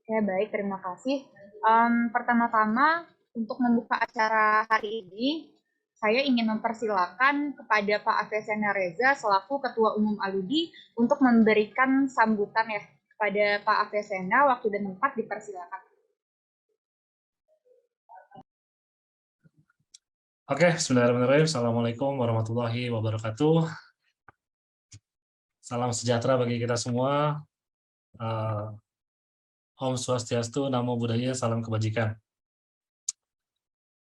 Ya, baik, terima kasih. Pertama-tama, untuk membuka acara hari ini, saya ingin mempersilakan kepada Pak Avesena Reza selaku Ketua Umum Aludi untuk memberikan sambutan ya kepada Pak Avesena. Waktu dan tempat dipersilakan. Oke, bismillahirrahmanirrahim. Assalamualaikum warahmatullahi wabarakatuh. Salam sejahtera bagi kita semua. Om Swastiastu, Namo Buddhaya, salam kebajikan.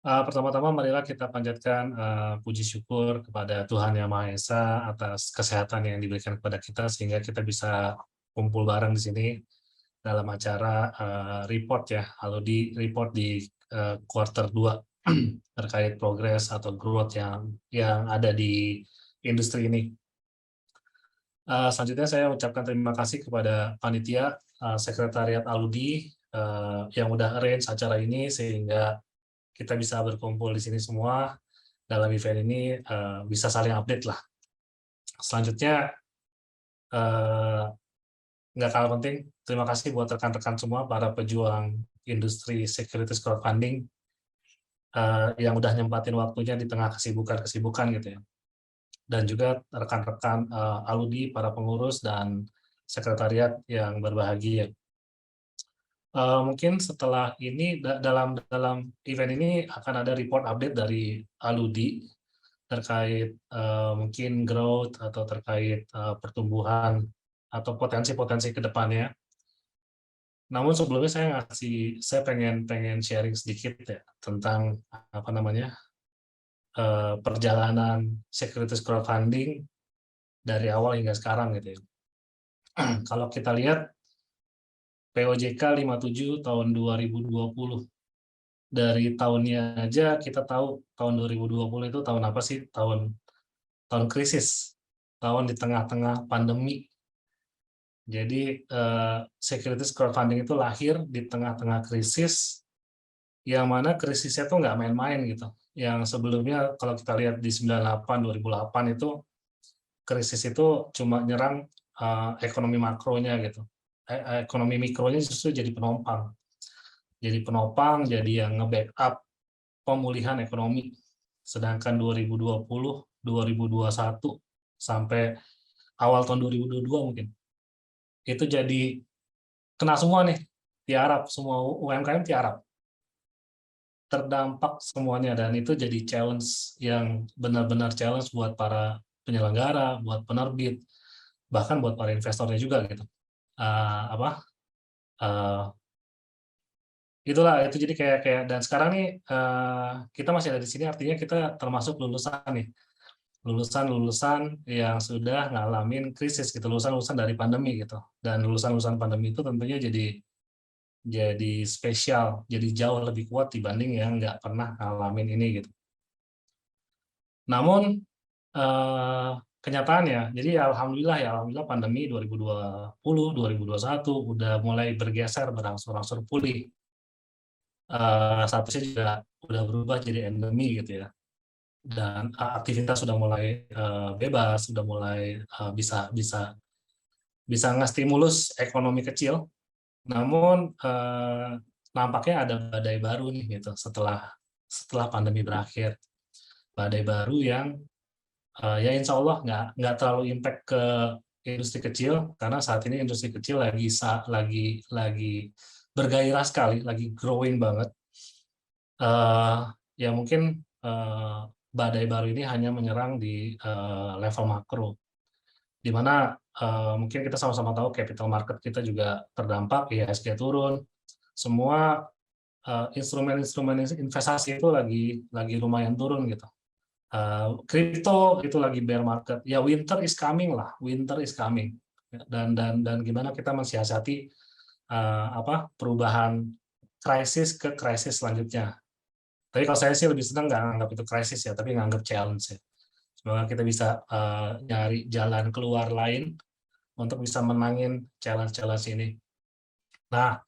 Pertama-tama marilah kita panjatkan puji syukur kepada Tuhan Yang Maha Esa atas kesehatan yang diberikan kepada kita sehingga kita bisa kumpul bareng di sini dalam acara report ya, Aludi report di quarter 2 terkait progres atau growth yang ada di industri ini. Selanjutnya saya ucapkan terima kasih kepada panitia sekretariat Aludi yang udah arrange acara ini sehingga kita bisa berkumpul di sini semua dalam event ini, bisa saling update lah. Selanjutnya nggak kalah penting, terima kasih buat rekan-rekan semua para pejuang industri securities crowdfunding yang udah nyempatin waktunya di tengah kesibukan gitu ya. Dan juga rekan-rekan Aludi, para pengurus dan sekretariat yang berbahagia. Mungkin setelah ini dalam event ini akan ada report update dari Aludi terkait mungkin growth atau terkait pertumbuhan atau potensi-potensi ke depannya. Namun sebelumnya saya pengen sharing sedikit ya tentang apa namanya perjalanan securities crowdfunding dari awal hingga sekarang gitu ya. Kalau kita lihat POJK 57 tahun 2020. Dari tahunnya aja kita tahu tahun 2020 itu tahun apa sih? Tahun krisis. Tahun di tengah-tengah pandemi. Jadi securities crowdfunding itu lahir di tengah-tengah krisis yang mana krisisnya tuh nggak main-main gitu. Yang sebelumnya kalau kita lihat di 98 2008 itu krisis itu cuma nyerang ekonomi makronya gitu. Ekonomi mikronya justru jadi penopang. Jadi yang nge-backup pemulihan ekonomi. Sedangkan 2020, 2021 sampai awal tahun 2022 mungkin itu jadi kena semua nih, tiarap semua UMKM tiarap. Terdampak semuanya dan itu jadi challenge yang benar-benar challenge buat para penyelenggara, buat penerbit, bahkan buat para investornya juga gitu. Itulah itu jadi kayak dan sekarang nih kita masih ada di sini artinya kita termasuk lulusan nih lulusan yang sudah ngalamin krisis gitu, lulusan dari pandemi gitu, dan lulusan pandemi itu tentunya jadi spesial, jadi jauh lebih kuat dibanding yang nggak pernah ngalamin ini gitu. Namun kenyataannya, jadi alhamdulillah pandemi 2020, 2021 udah mulai bergeser berangsur-angsur pulih. Statusnya juga udah berubah jadi endemi gitu ya, dan aktivitas sudah mulai bebas, sudah mulai bisa ngestimulus ekonomi kecil. Namun nampaknya ada badai baru nih gitu setelah pandemi berakhir, badai baru yang ya insya Allah nggak terlalu impact ke industri kecil karena saat ini industri kecil lagi bergairah sekali, lagi growing banget. Ya mungkin badai baru ini hanya menyerang di level makro, di mana mungkin kita sama-sama tahu capital market kita juga terdampak, IHSG turun, semua instrumen-instrumen investasi itu lagi lumayan turun gitu. Kripto itu lagi bear market, ya winter is coming lah, winter is coming, dan gimana kita mensiasati perubahan krisis ke krisis selanjutnya. Tapi kalau saya sih lebih senang nggak nganggap itu krisis ya, tapi nganggap challenge ya. Semoga kita bisa nyari jalan keluar lain untuk bisa menangin challenge-challenge ini. Nah,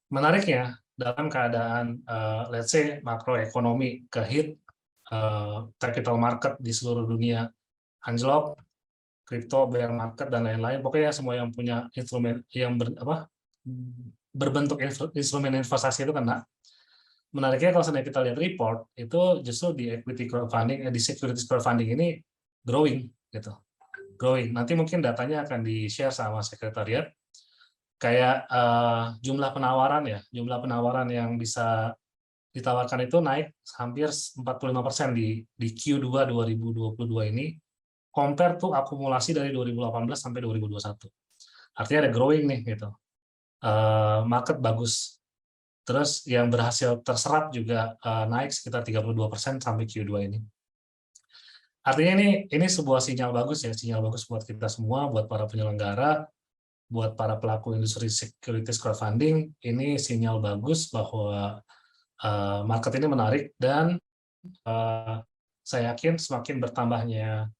menariknya dalam keadaan let's say makroekonomi kehit, capital market di seluruh dunia anjlok, crypto bear market dan lain-lain, pokoknya semua yang punya instrumen yang berbentuk instrumen investasi itu kena. Menariknya kalau seandainya kita lihat report, itu justru di equity crowdfunding, di securities crowdfunding ini growing gitu. Growing. Nanti mungkin datanya akan di-share sama sekretariat. Kayak jumlah penawaran yang bisa ditawarkan itu naik hampir 45% di Q2 2022 ini, compare tuh akumulasi dari 2018 sampai 2021. Artinya ada growing nih gitu. Market bagus. Terus yang berhasil terserap juga naik sekitar 32% sampai Q2 ini. Artinya ini sebuah sinyal bagus ya, sinyal bagus buat kita semua, buat para penyelenggara, buat para pelaku industri securities crowdfunding. Ini sinyal bagus bahwa market ini menarik, dan saya yakin semakin bertambahnya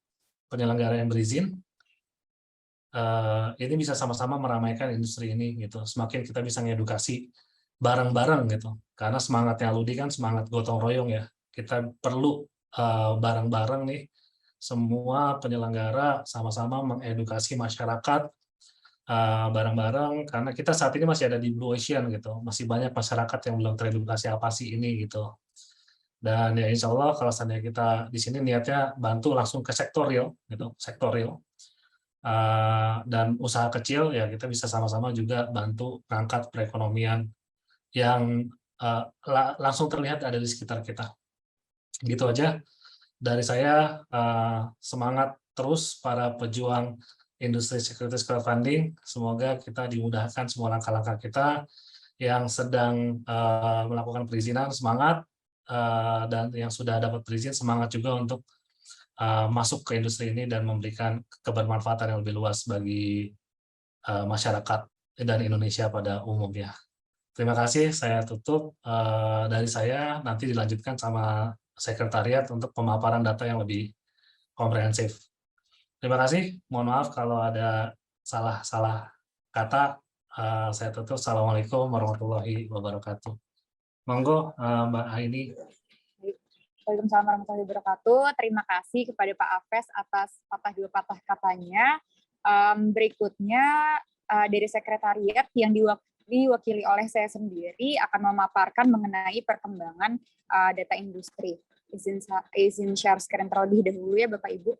penyelenggara yang berizin, ini bisa sama-sama meramaikan industri ini gitu. Semakin kita bisa ngedukasi bareng-bareng gitu. Karena semangatnya Aludi kan semangat gotong royong ya. Kita perlu bareng-bareng nih semua penyelenggara sama-sama mengedukasi masyarakat bareng-bareng, karena kita saat ini masih ada di blue ocean gitu. Masih banyak masyarakat yang belum teredukasi apa sih ini gitu. Dan ya insya Allah kalau seandainya kita di sini niatnya bantu langsung ke sektor real gitu, sektor real. Dan usaha kecil ya kita bisa sama-sama juga bantu ngangkat perekonomian yang langsung terlihat ada di sekitar kita. Gitu aja dari saya. Semangat terus para pejuang industri securities crowdfunding. Semoga kita dimudahkan semua langkah-langkah kita. Yang sedang melakukan perizinan semangat, dan yang sudah dapat berizin semangat juga untuk masuk ke industri ini dan memberikan kebermanfaatan yang lebih luas bagi masyarakat dan Indonesia pada umumnya. Terima kasih, saya tutup dari saya, nanti dilanjutkan sama sekretariat untuk pemaparan data yang lebih komprehensif. Terima kasih, mohon maaf kalau ada salah kata. Saya tutup. Assalamualaikum warahmatullahi wabarakatuh. Monggo Mbak Aini. Waalaikumsalam warahmatullahi wabarakatuh. Terima kasih kepada Pak Afes atas patah dua patah katanya. Berikutnya dari sekretariat yang diwakili oleh saya sendiri akan memaparkan mengenai perkembangan data industri. Izin share screen terlebih dahulu ya Bapak Ibu.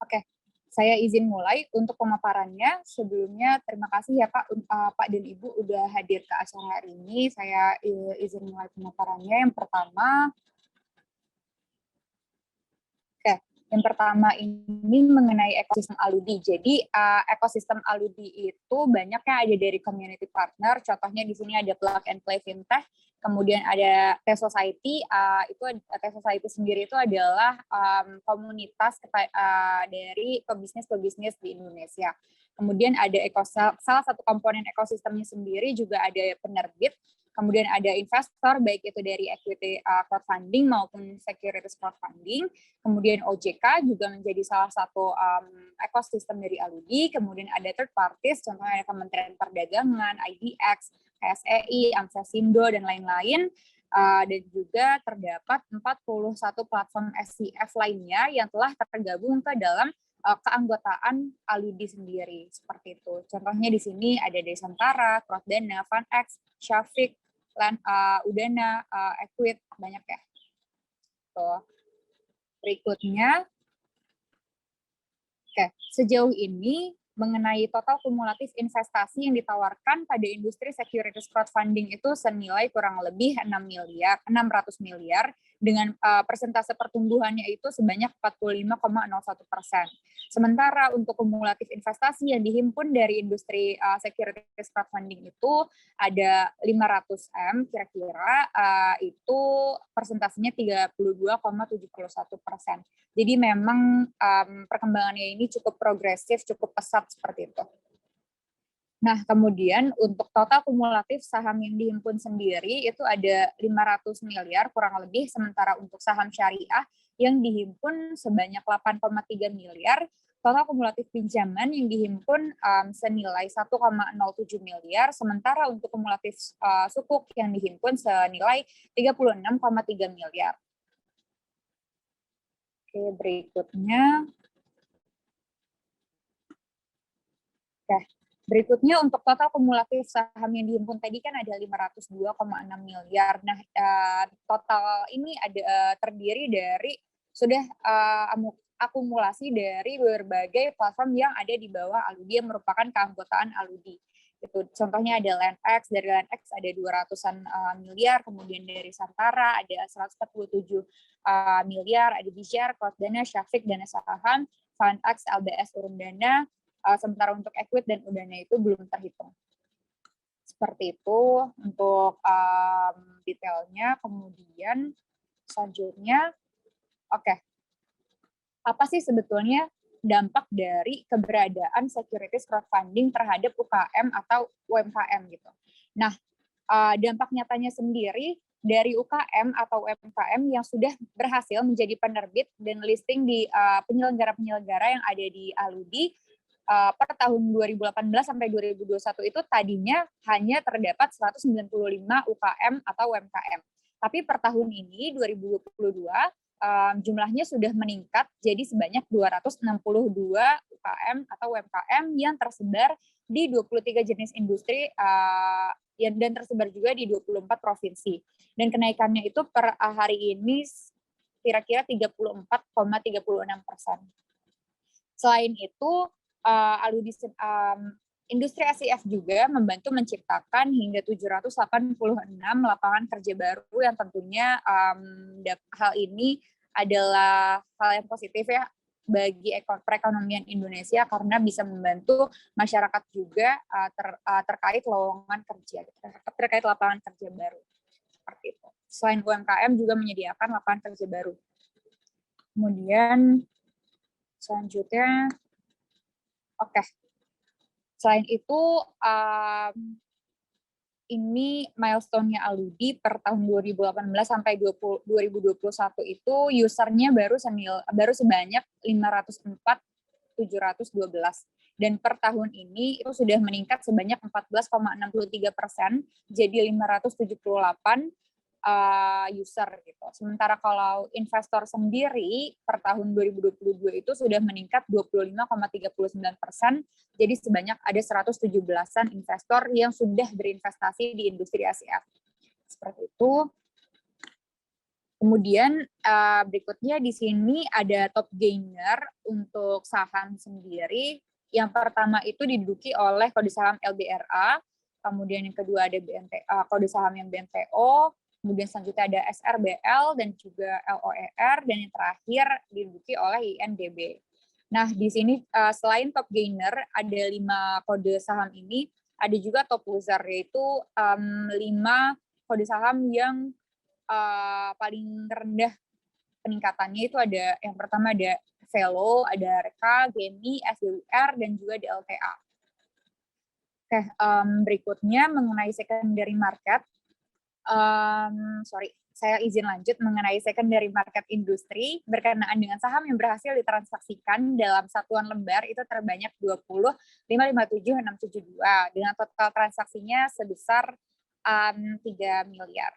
Oke, saya izin mulai untuk pemaparannya. Sebelumnya terima kasih ya Pak dan Ibu udah hadir ke acara hari ini. Saya izin mulai pemaparannya. Yang pertama ini mengenai ekosistem Aludi. Jadi ekosistem Aludi itu banyaknya ada dari community partner. Contohnya di sini ada Plug and Play Fintech, kemudian ada T-Society. T-Society sendiri itu adalah komunitas dari pebisnis di Indonesia. Kemudian ada salah satu komponen ekosistemnya sendiri juga ada penerbit. Kemudian ada investor, baik itu dari equity crowdfunding maupun securities crowdfunding. Kemudian OJK juga menjadi salah satu ekosistem dari Aludi. Kemudian ada third parties, contohnya ada Kementerian Perdagangan, IDX, KSEI, Amsesindo, dan lain-lain. Dan juga terdapat 41 platform SCF lainnya yang telah tergabung ke dalam keanggotaan Aludi sendiri, seperti itu. Contohnya di sini ada Desantara, Crowdana, FunX, Syafiq, Udana, Equit, banyak ya. Tuh. Berikutnya, sejauh ini mengenai total kumulatif investasi yang ditawarkan pada industri securities crowdfunding itu senilai kurang lebih 600 miliar dengan persentase pertumbuhannya itu sebanyak 45,01%. Sementara untuk kumulatif investasi yang dihimpun dari industri securities crowdfunding itu ada 500M kira-kira, itu persentasenya 32,71%. Jadi memang perkembangannya ini cukup progresif, cukup pesat seperti itu. Nah, kemudian untuk total kumulatif saham yang dihimpun sendiri itu ada 500 miliar kurang lebih, sementara untuk saham syariah yang dihimpun sebanyak 8,3 miliar, total kumulatif pinjaman yang dihimpun senilai 1,07 miliar, sementara untuk kumulatif sukuk yang dihimpun senilai 36,3 miliar. Oke, berikutnya. Berikutnya untuk total kumulatif saham yang dihimpun tadi kan ada 502,6 miliar. Nah, total ini ada terdiri dari sudah akumulasi dari berbagai platform yang ada di bawah Aludi yang merupakan keanggotaan Aludi. Itu contohnya ada LandX, dari LandX ada 200-an miliar, kemudian dari Santara ada 147 miliar, ada Bisyar, Dana, Syafiq, Dana Saham, Fundax, LBS, Urun Dana. Sementara untuk Equit dan Udana itu belum terhitung. Seperti itu untuk detailnya. Kemudian selanjutnya, apa sih sebetulnya dampak dari keberadaan securities crowdfunding terhadap UKM atau UMKM gitu. Nah, dampak nyatanya sendiri dari UKM atau UMKM yang sudah berhasil menjadi penerbit dan listing di penyelenggara-penyelenggara yang ada di Aludi per tahun 2018 sampai 2021 itu tadinya hanya terdapat 195 UKM atau UMKM. Tapi per tahun ini 2022 jumlahnya sudah meningkat jadi sebanyak 262 UKM atau UMKM yang tersebar di 23 jenis industri dan tersebar juga di 24 provinsi. Dan kenaikannya itu per hari ini kira-kira 34,36%. Selain itu, Aludi industri SIF juga membantu menciptakan hingga 786 lapangan kerja baru yang tentunya hal ini adalah hal yang positif ya bagi perekonomian Indonesia karena bisa membantu masyarakat juga terkait lowongan kerja, terkait lapangan kerja baru. Seperti itu. Selain UMKM juga menyediakan lapangan kerja baru. Kemudian selanjutnya, selain itu, ini milestone-nya Aludi per tahun 2018 sampai 2021 itu usernya baru sebanyak 504.712. Dan per tahun ini itu sudah meningkat sebanyak 14,63%, jadi 578 user gitu. Sementara kalau investor sendiri per tahun 2022 itu sudah meningkat 25,39%, jadi sebanyak ada 117-an investor yang sudah berinvestasi di industri ASEAN. Seperti itu. Kemudian berikutnya di sini ada top gainer untuk saham sendiri. Yang pertama itu diduduki oleh kode saham LBRA, kemudian yang kedua ada kode saham yang BNTO, kemudian selanjutnya ada SRBL dan juga LOER, dan yang terakhir diduduki oleh INDB. Nah, di sini selain top gainer ada 5 kode saham ini, ada juga top loser, yaitu 5 kode saham yang paling rendah peningkatannya. Itu ada yang pertama ada Velo, ada Reka, Gemi, SWR, dan juga DLTA. Berikutnya mengenai secondary market. Saya izin lanjut mengenai secondary market industri berkenaan dengan saham yang berhasil ditransaksikan dalam satuan lembar itu terbanyak 20,557,672 dengan total transaksinya sebesar 3 miliar.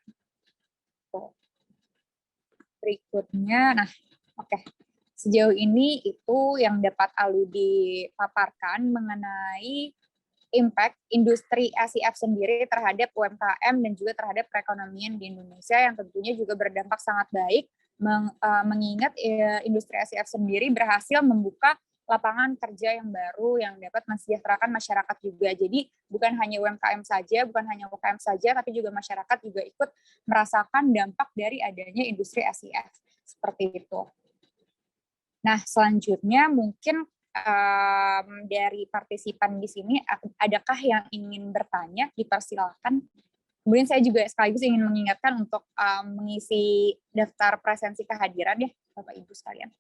Berikutnya, sejauh ini itu yang dapat Aludi paparkan mengenai impact industri SIF sendiri terhadap UMKM dan juga terhadap perekonomian di Indonesia yang tentunya juga berdampak sangat baik mengingat industri SIF sendiri berhasil membuka lapangan kerja yang baru yang dapat mensejahterakan masyarakat juga. Jadi bukan hanya UMKM saja, bukan hanya UKM saja, tapi juga masyarakat juga ikut merasakan dampak dari adanya industri SIF. Seperti itu. Nah, selanjutnya mungkin dari partisipan di sini, adakah yang ingin bertanya? Dipersilakan. Kemudian saya juga sekaligus ingin mengingatkan untuk mengisi daftar presensi kehadiran ya, Bapak Ibu sekalian.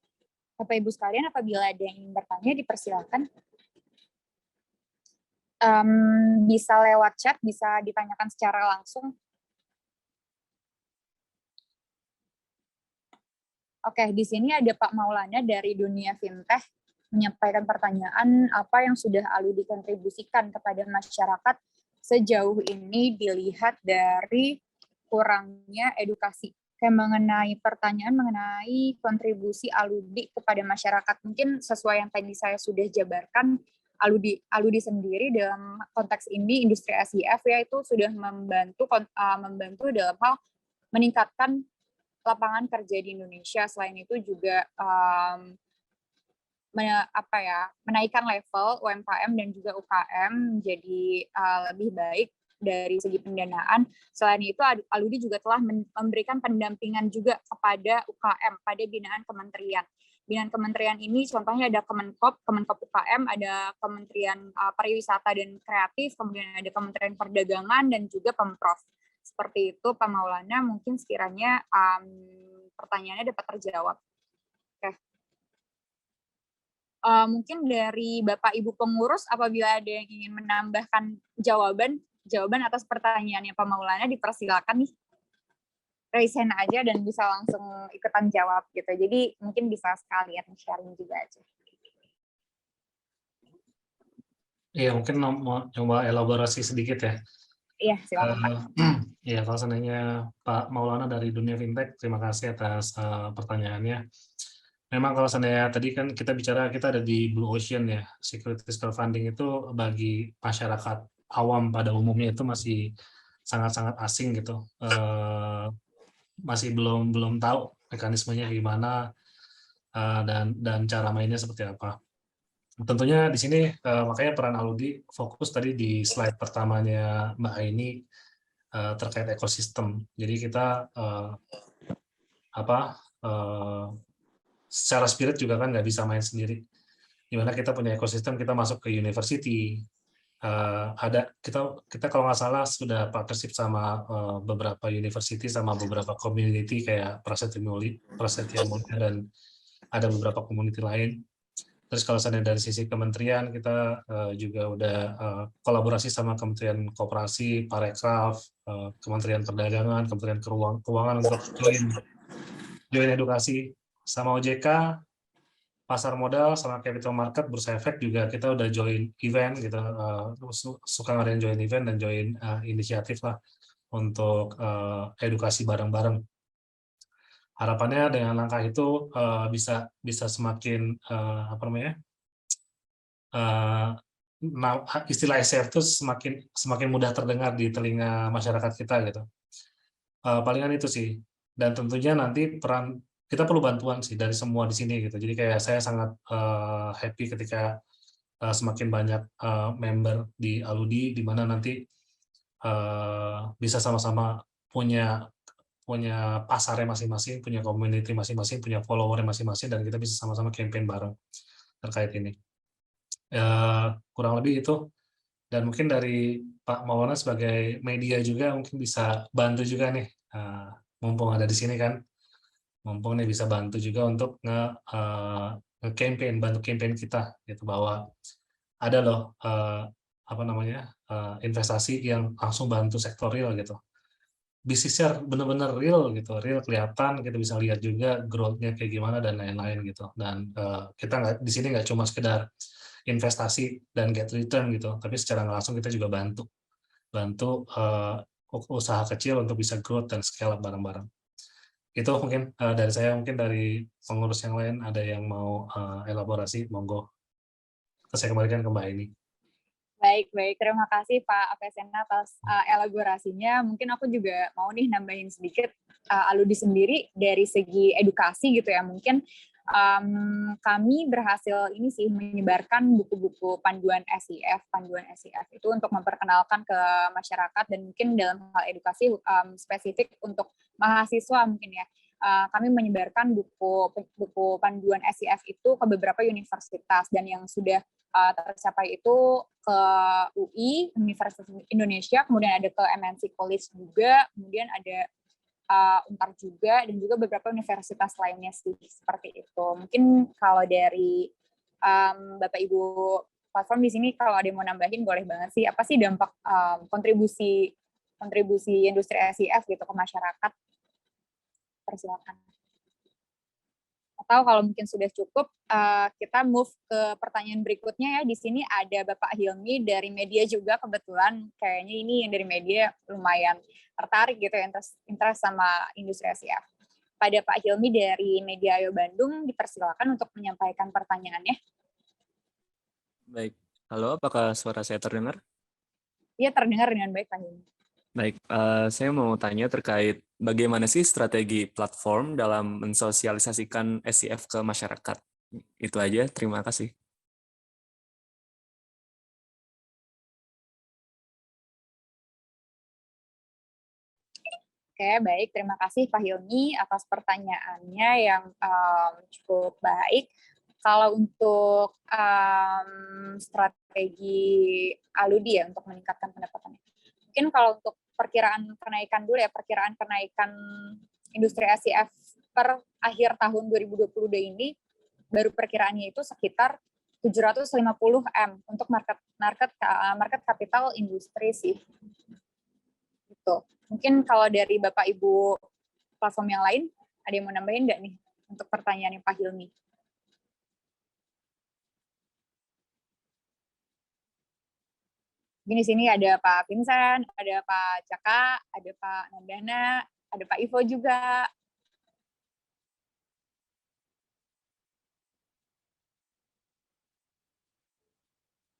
Bapak Ibu sekalian, apabila ada yang ingin bertanya, dipersilakan. Bisa lewat chat, bisa ditanyakan secara langsung. Di sini ada Pak Maulana dari dunia fintech menyampaikan pertanyaan apa yang sudah Aludi dikontribusikan kepada masyarakat sejauh ini dilihat dari kurangnya edukasi. Mengenai pertanyaan mengenai kontribusi Aludi kepada masyarakat, mungkin sesuai yang tadi saya sudah jabarkan, Aludi sendiri dalam konteks ini industri SIF ya itu sudah membantu dalam hal meningkatkan lapangan kerja di Indonesia. Selain itu juga menaikkan level UMKM dan juga UKM menjadi lebih baik dari segi pendanaan. Selain itu, Aludi juga telah memberikan pendampingan juga kepada UKM pada binaan kementerian. Binaan kementerian ini contohnya ada Kemenkop UKM, ada Kementerian Pariwisata dan Kreatif, kemudian ada Kementerian Perdagangan dan juga Pemprov. Seperti itu, Pak Maulana, mungkin sekiranya pertanyaannya dapat terjawab. Oke. Mungkin dari Bapak Ibu pengurus, apabila ada yang ingin menambahkan jawaban atas pertanyaannya Pak Maulana, dipersilakan nih. Raise hand aja dan bisa langsung ikutan jawab gitu. Jadi mungkin bisa sekalian sharing juga aja. Iya, mungkin mau coba elaborasi sedikit ya. Iya, silakan Pak. Ya, kalau seandainya Pak Maulana dari dunia fintech, terima kasih atas pertanyaannya. Memang kalau seandainya tadi kan kita bicara kita ada di blue ocean ya, securities crowdfunding itu bagi masyarakat awam pada umumnya itu masih sangat-sangat asing gitu, masih belum tahu mekanismenya gimana dan cara mainnya seperti apa. Tentunya di sini makanya peran Aludi fokus tadi di slide pertamanya Mbak Aini terkait ekosistem. Jadi kita secara spirit juga kan nggak bisa main sendiri. Dimana kita punya ekosistem, kita masuk ke university, ada kita kalau nggak salah sudah partnership sama beberapa university sama beberapa community kayak Prasetya Mulia dan ada beberapa community lain. Terus kalau seandainya dari sisi kementerian kita juga udah kolaborasi sama Kementerian Koperasi, Parekraf, Kementerian Perdagangan, Kementerian Keuangan untuk join edukasi sama OJK, pasar modal sama capital market, bursa efek juga kita udah join event gitu, suka ngadain join event dan join inisiatif lah untuk edukasi bareng-bareng. Harapannya dengan langkah itu bisa semakin istilah SCF itu semakin mudah terdengar di telinga masyarakat kita gitu. Palingan itu sih. Dan tentunya nanti peran kita perlu bantuan sih dari semua di sini gitu. Jadi kayak saya sangat happy ketika semakin banyak member di Aludi di mana nanti bisa sama-sama punya pasarnya masing-masing, punya community masing-masing, punya followernya masing-masing, dan kita bisa sama-sama campaign bareng terkait ini. Kurang lebih itu. Dan mungkin dari Pak Maulana sebagai media juga mungkin bisa bantu juga nih, mumpung ada di sini kan, mumpung nih bisa bantu juga untuk nge-campaign, bantu campaign kita gitu, bahwa ada loh investasi yang langsung bantu sektor real gitu. Bisnisnya benar-benar real gitu, real kelihatan, kita bisa lihat juga growth-nya kayak gimana dan lain-lain gitu. Dan kita di sini nggak cuma sekedar investasi dan get return gitu, tapi secara langsung kita juga bantu usaha kecil untuk bisa growth dan scale up bareng-bareng. Itu mungkin dari saya, mungkin dari pengurus yang lain ada yang mau elaborasi, monggo. Saya kembalikan ke Mbak Aini. Baik. Terima kasih Pak Avesena atas elaborasinya. Mungkin aku juga mau nih nambahin sedikit Aludi sendiri dari segi edukasi gitu ya. Mungkin kami berhasil ini sih menyebarkan buku-buku panduan SIF itu untuk memperkenalkan ke masyarakat dan mungkin dalam hal edukasi spesifik untuk mahasiswa mungkin ya. Kami menyebarkan buku panduan SIF itu ke beberapa universitas dan yang sudah tercapai itu ke UI, Universitas Indonesia, kemudian ada ke MNC College juga, kemudian ada Untar juga, dan juga beberapa universitas lainnya sih, seperti itu. Mungkin kalau dari Bapak Ibu platform di sini, kalau ada yang mau nambahin, boleh banget sih. Apa sih dampak kontribusi industri SIF gitu ke masyarakat? Persilakan. Atau kalau mungkin sudah cukup, kita move ke pertanyaan berikutnya ya. Di sini ada Bapak Hilmi dari media juga, kebetulan kayaknya ini yang dari media lumayan tertarik gitu ya, interest sama industri SIF. Pada Pak Hilmi dari Media Ayo Bandung, dipersilakan untuk menyampaikan pertanyaannya. Baik, Halo, apakah suara saya terdengar? Iya, terdengar dengan baik Pak Hilmi. Baik, saya mau tanya terkait bagaimana sih strategi platform dalam mensosialisasikan SIF ke masyarakat. Itu aja, terima kasih. Oke, baik. Terima kasih Pak Hilmi atas pertanyaannya yang cukup baik. Kalau untuk strategi Aludi ya untuk meningkatkan pendapatannya. Mungkin kalau untuk perkiraan kenaikan dulu ya, perkiraan kenaikan industri SIF per akhir tahun 2022 ini, baru perkiraannya itu sekitar 750 M untuk market capital industri sih. Gitu. Mungkin kalau dari Bapak Ibu platform yang lain, ada yang mau nambahin nggak nih untuk pertanyaan Pak Hilmi? Mungkin di sini ada Pak Vincent, ada Pak Caka, ada Pak Nandana, ada Pak Ivo juga.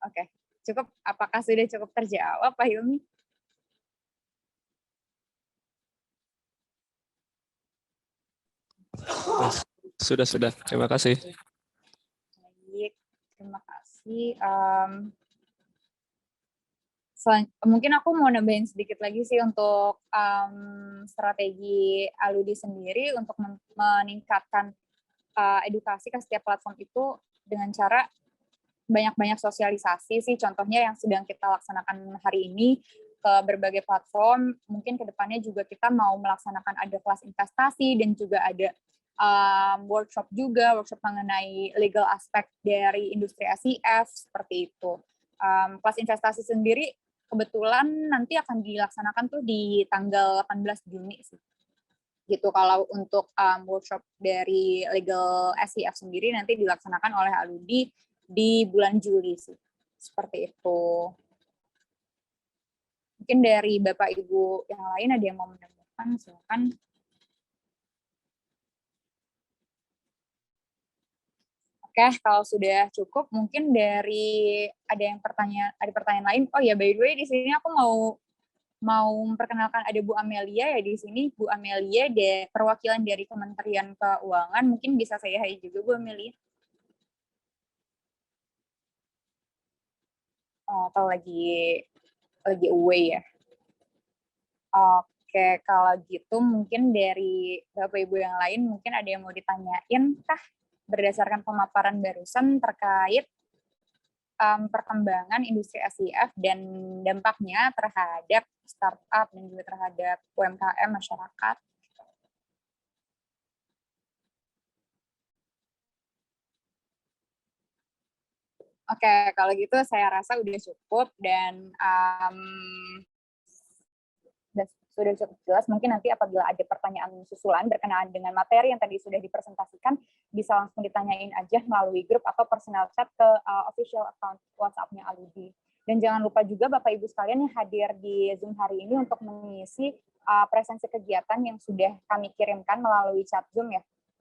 Oke, cukup. Apakah sudah cukup terjawab Pak Hilmi? Sudah. Terima kasih. Baik, terima kasih. Mungkin aku mau nambahin sedikit lagi sih untuk strategi Aludi sendiri untuk meningkatkan edukasi ke setiap platform itu dengan cara banyak-banyak sosialisasi sih. Contohnya yang sedang kita laksanakan hari ini ke berbagai platform. Mungkin kedepannya juga kita mau melaksanakan ada kelas investasi dan juga ada workshop mengenai legal aspek dari industri SIF seperti itu. Kelas investasi sendiri kebetulan nanti akan dilaksanakan tuh di tanggal 18 Juni sih. Gitu. Kalau untuk workshop dari legal SIF sendiri nanti dilaksanakan oleh Aludi di bulan Juli sih. Seperti itu. Mungkin dari Bapak Ibu yang lain ada yang mau menambahkan, silakan. Oke, kalau sudah cukup, mungkin dari ada pertanyaan lain. Oh ya, by the way di sini aku mau memperkenalkan ada Bu Amelia ya di sini. Bu Amelia perwakilan dari Kementerian Keuangan. Mungkin bisa saya hai juga Bu Amelia. Atau lagi away ya. Oke, kalau gitu mungkin dari Bapak Ibu yang lain mungkin ada yang mau ditanyain kah berdasarkan pemaparan barusan terkait perkembangan industri SIF dan dampaknya terhadap startup dan juga terhadap UMKM masyarakat. Oke, kalau gitu saya rasa udah cukup dan sudah cukup jelas. Mungkin nanti apabila ada pertanyaan susulan berkenaan dengan materi yang tadi sudah dipresentasikan, bisa langsung ditanyain aja melalui grup atau personal chat ke official account WhatsApp-nya Aludi. Dan jangan lupa juga Bapak Ibu sekalian yang hadir di Zoom hari ini untuk mengisi presensi kegiatan yang sudah kami kirimkan melalui chat Zoom ya.